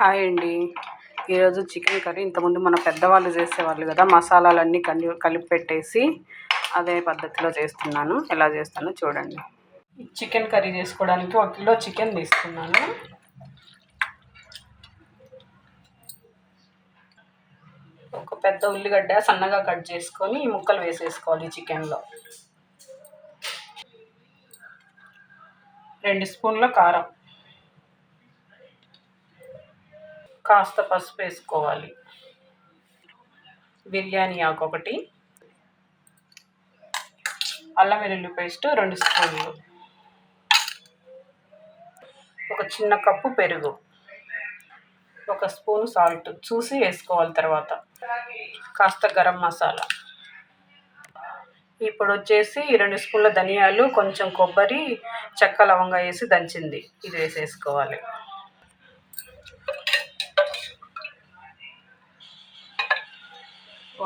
Hi అండి. ఈరోజు chicken curry. ఇంతకుముందు మన పెద్దవాళ్ళు చేసేవాళ్ళు కదా, మసాలాలన్నీ కలిపి పెట్టేసి అదే పద్ధతిలో చేస్తున్నాను. ఎలా చేస్తానో చూడండి. చికెన్ కర్రీ చేసుకోవడానికి 1 కిలో చికెన్ తీసుకున్నాను. ఒక పెద్ద ఉల్లిగడ్డ సన్నగా కట్ చేసుకొని ముక్కలు వేసేసుకోవాలి చికెన్లో. 2 స్పూన్ల కారం, కాస్త పసుపు వేసుకోవాలి, బిర్యానీ ఆకు 1, అల్లం వెల్లుల్లి పేస్ట్ 2 స్పూన్లు, ఒక చిన్న కప్పు పెరుగు, 1 స్పూన్ సాల్ట్ చూసి వేసుకోవాలి, తర్వాత కాస్త గరం మసాలా. ఇప్పుడు వచ్చేసి 2 స్పూన్ల ధనియాలు, కొంచెం కొబ్బరి, చెక్క లవంగా వేసి దంచింది, ఇది వేసేసుకోవాలి.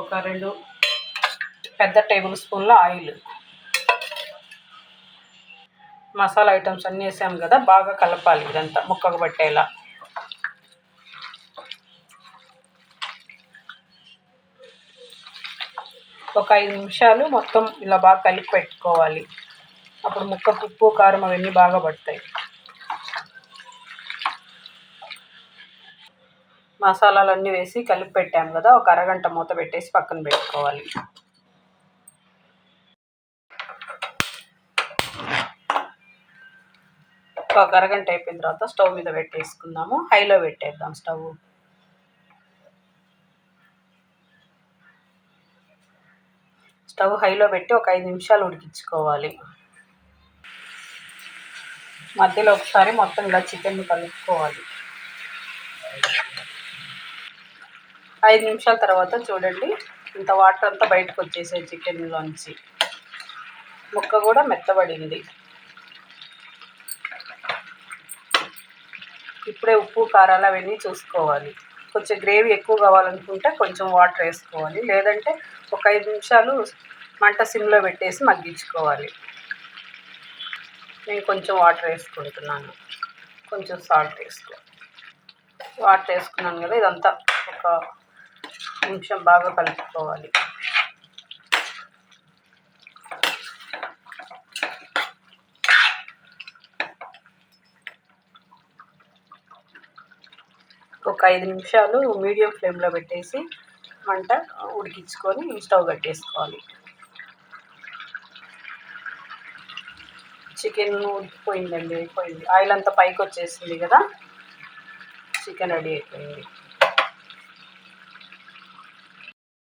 ఒక 2 పెద్ద టేబుల్ స్పూన్ల ఆయిల్. మసాలా ఐటమ్స్ అన్నీ వేసాము కదా, బాగా కలపాలి, ఇదంతా ముక్కకు పట్టేలా. ఒక 5 నిమిషాలు మొత్తం ఇలా బాగా కలిపి పెట్టుకోవాలి. అప్పుడు ముక్కకు ఉప్పు కారం అవన్నీ బాగా పడతాయి. మసాలాలన్నీ వేసి కలిపి పెట్టాము కదా, ఒక అరగంట మూత పెట్టేసి పక్కన పెట్టుకోవాలి. ఒక అరగంట అయిపోయిన తర్వాత స్టవ్ మీద పెట్టేసుకుందాము. హైలో పెట్టేద్దాం స్టవ్. స్టవ్ హైలో పెట్టి ఒక 5 నిమిషాలు ఉడికించుకోవాలి. మధ్యలో ఒకసారి మొత్తం ఇలా చికెన్ కలుపుకోవాలి. 5 నిమిషాల తర్వాత చూడండి, ఇంత వాటర్ అంతా బయటకు వచ్చేసాయి చికెన్లోంచి. ముక్క కూడా మెత్తబడింది. ఇప్పుడే ఉప్పు కారాలు అవన్నీ చూసుకోవాలి. కొంచెం గ్రేవీ ఎక్కువ కావాలనుకుంటే కొంచెం వాటర్ వేసుకోవాలి, లేదంటే ఒక 5 నిమిషాలు మంట సిమ్లో పెట్టేసి మగ్గించుకోవాలి. నేను కొంచెం వాటర్ వేసుకుంటున్నాను, కొంచెం సాల్ట్ వాటర్ వేసుకున్నాను కదా, ఇదంతా ఒక నిమిషం బాగా కలుపుకోవాలి. ఒక 5 నిమిషాలు మీడియం ఫ్లేమ్లో పెట్టేసి మంట ఉడికించుకొని స్టవ్ కట్టేసుకోవాలి. చికెన్ ఉడికిపోయిందండి, అయిపోయింది. ఆయిల్ అంతా పైకి వచ్చేసింది కదా, చికెన్ రెడీ అయిపోయింది.